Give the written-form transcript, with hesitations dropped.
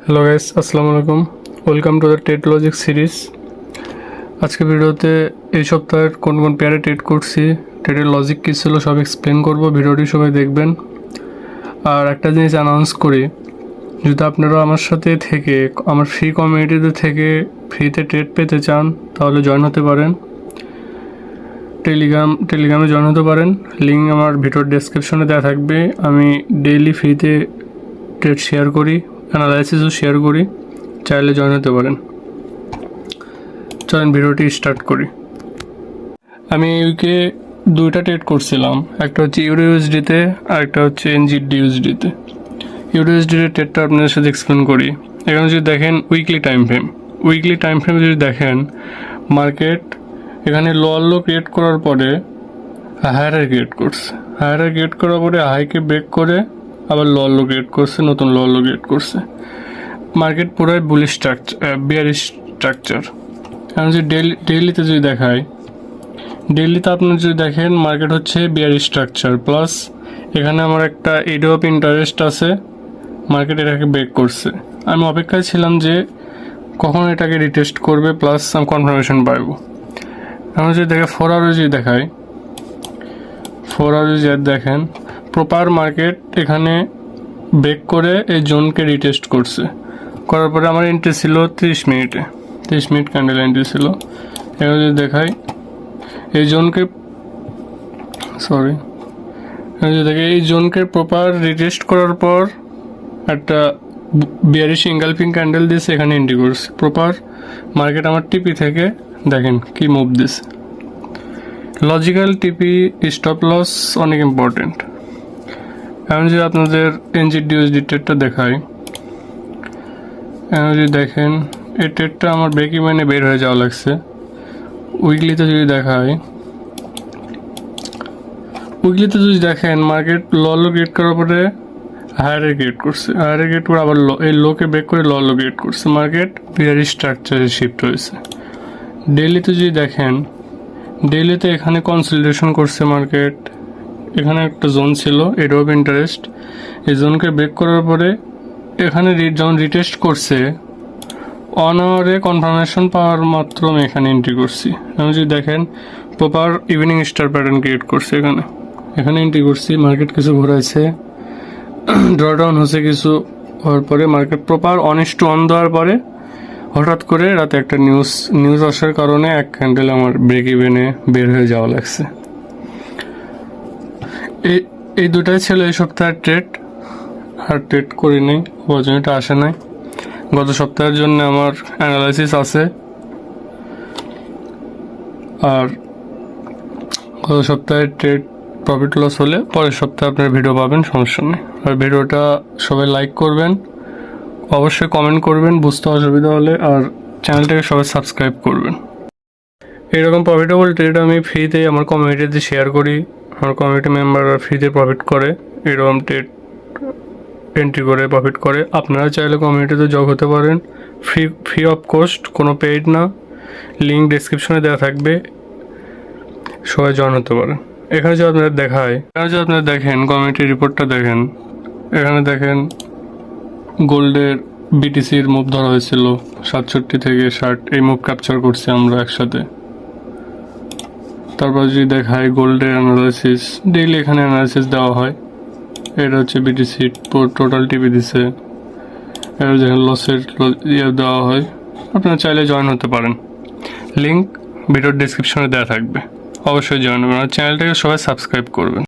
Hello guys, আসসালামু আলাইকুম। Welcome to the TET logic series. আজকে ভিডিওতে এই সপ্তাহের কোন কোন পেয়ারে ট্রেড করছি, ট্রেডের লজিক কী ছিল সব এক্সপ্লেন করব। ভিডিওটি সবাই দেখবেন। আর একটা জিনিস অ্যানাউন্স করি, যদি আপনারা আমার সাথে থেকে আমার ফ্রি কমিউনিটিতে থেকে ফ্রিতে ট্রেড পেতে চান তাহলে জয়েন হতে পারেন। টেলিগ্রামে জয়েন হতে পারেন। লিঙ্ক আমার ভিডিওর ডেসক্রিপশনে দেওয়া থাকবে। আমি ডেইলি ফ্রিতে ট্রেড শেয়ার করি, অ্যানালাইসিসও শেয়ার করি, চাইলে জয়েন হতে পারেন। চলেন ভিডিওটি স্টার্ট করি। আমি ইউকে দুইটা ট্রেড করছিলাম, একটা হচ্ছে ইউরোইউএসডিতে আর একটা হচ্ছে এনজিডিইউএসডিতে। ইউরোইউএসডির ট্রেডটা আপনাদের সাথে এক্সপ্লেন করি। এখানে যদি দেখেন উইকলি টাইম ফ্রেম যদি দেখেন, মার্কেট এখানে লো ক্রিয়েট করার পরে হায়ার ক্রিয়েট করছে, ক্রিয়েট করার পরে হাইকে ব্রেক করে আবার লো ক্রিয়েট করছে, নতুন লো ক্রিয়েট করছে। মার্কেট পুরাই বুলিশ বিয়ারিশ স্ট্রাকচার। এখন যদি ডেইলিতে যদি দেখায়, ডেইলিতে আপনারা যদি দেখেন মার্কেট হচ্ছে বিয়ারিশ স্ট্রাকচার প্লাস এখানে আমার একটা এরিয়া অফ ইন্টারেস্ট আছে, মার্কেট এটাকে ব্রেক করছে। আমি অপেক্ষায় ছিলাম যে কখন এটাকে রিটেস্ট করবে প্লাস আমি কনফার্মেশন পাইব। এখন যদি দেখে 4 আওয়ারে যদি দেখায়, 4 আওয়ারে যদি দেখেন প্রপার মার্কেট এখানে ব্রেক করে এই জোনকে রিটেস্ট করছে। করার পরে আমার এন্ট্রি ছিল 30 মিনিট ক্যান্ডেল এন্ট্রি ছিল। এবার যদি দেখাই এই জোনকে এই জোনকে প্রপার রিটেস্ট করার পর একটা বিয়ারিশ ইনগালফিং ক্যান্ডেল দিয়েছে, এখানে এন্ট্রি করছে। প্রপার মার্কেট আমার টিপি থেকে দেখেন কি মুভ দিছে। লজিক্যাল টিপি স্টপ লস অনেক ইম্পর্টেন্ট। এখন যদি আপনাদের এনজিডিইউএসডি ট্রেডটা দেখাই, এখন যদি দেখেন এই ট্রেডটা আমার ব্রেক ইভেনে বের হয়ে যাওয়া লাগছে। উইকলিতে যদি দেখাই, উইকলিতে যদি দেখেন মার্কেট লো ক্রিয়েট করার পরে হায়ার ক্রিয়েট করছে, ক্রিয়েট করে আবার এই লোকে ব্রেক করে লো ক্রিয়েট করছে। মার্কেট বিয়ারিশ স্ট্রাকচারে শিফট হয়েছে। ডেইলিতে যদি দেখেন, ডেইলিতে এখানে কনসলিডেশন করছে মার্কেট। এখানে একটা জোন ছিল এরিয়া অফ ইন্টারেস্ট, এই জোনকে ব্রেক করার পরে এখানে যখন রিটেস্ট করছে 1 আওয়ারে কনফার্মেশন পাওয়ার মাত্র আমি এখানে এন্ট্রি করছি। আমি যদি দেখেন proper evening star pattern create করছে, এখানে এন্ট্রি করছি। মার্কেট কিছু ঘোরাইছে, ড্রডাউন হচ্ছে কিছু হওয়ার পরে মার্কেট প্রপার 1:1 দেওয়ার পরে হঠাৎ করে রাতে একটা নিউজ আসার কারণে এক ক্যান্ডেল আমার ব্রেক ইভেনে বের হয়ে যাওয়া লাগছে। এই দুটাই ছিল এই সপ্তাহের ট্রেড। আর ট্রেড করি নাই, অপরচুনিটি আসে নাই। গত সপ্তাহের জন্য আমার অ্যানালাইসিস আছে, আর গত সপ্তাহের ট্রেড প্রফিট লস হলে পরের সপ্তাহে আপনার ভিডিও পাবেন, সমস্যা নেই। আর ভিডিওটা সবাই লাইক করবেন, অবশ্যই কমেন্ট করবেন বুঝতে অসুবিধা হলে, আর চ্যানেলটাকে সবাই সাবস্ক্রাইব করবেন। এইরকম প্রফিটেবল ট্রেড আমি ফ্রিতেই আমার কমিউনিটিতে শেয়ার করি। আমার কমিউনিটি মেম্বাররা ফ্রিতে প্রফিট করে, এরকম ট্রেড এন্ট্রি করে প্রফিট করে। আপনারা চাইলে কমিউনিটিতে জগ হতে পারেন, ফ্রি অফ কস্ট, কোনো পেইড না। লিঙ্ক ডেসক্রিপশনে দেওয়া থাকবে, সবাই জয়েন হতে পারেন। এখানে যদি আপনারা দেখেন কমিউনিটি রিপোর্টটা দেখেন, এখানে দেখেন গোল্ডের বিটিসির মুভ ধরা হয়েছিল 67 থেকে 60, এই মুভ ক্যাপচার করছি আমরা একসাথে। তারপর যদি দেখায় গোল্ডের অ্যানালাইসিস, ডেইলি এখানে অ্যানালাইসিস দেওয়া হয়। এটা হচ্ছে বিটিসি টোটাল টিপি দিছে, এটা যেখানে লসের দেওয়া হয়। আপনারা চাইলে জয়েন হতে পারেন, লিঙ্ক ভিডিওর ডিসক্রিপশনে দেওয়া থাকবে, অবশ্যই জয়েন করবেন। আর চ্যানেলটাকে সবাই সাবস্ক্রাইব করবেন।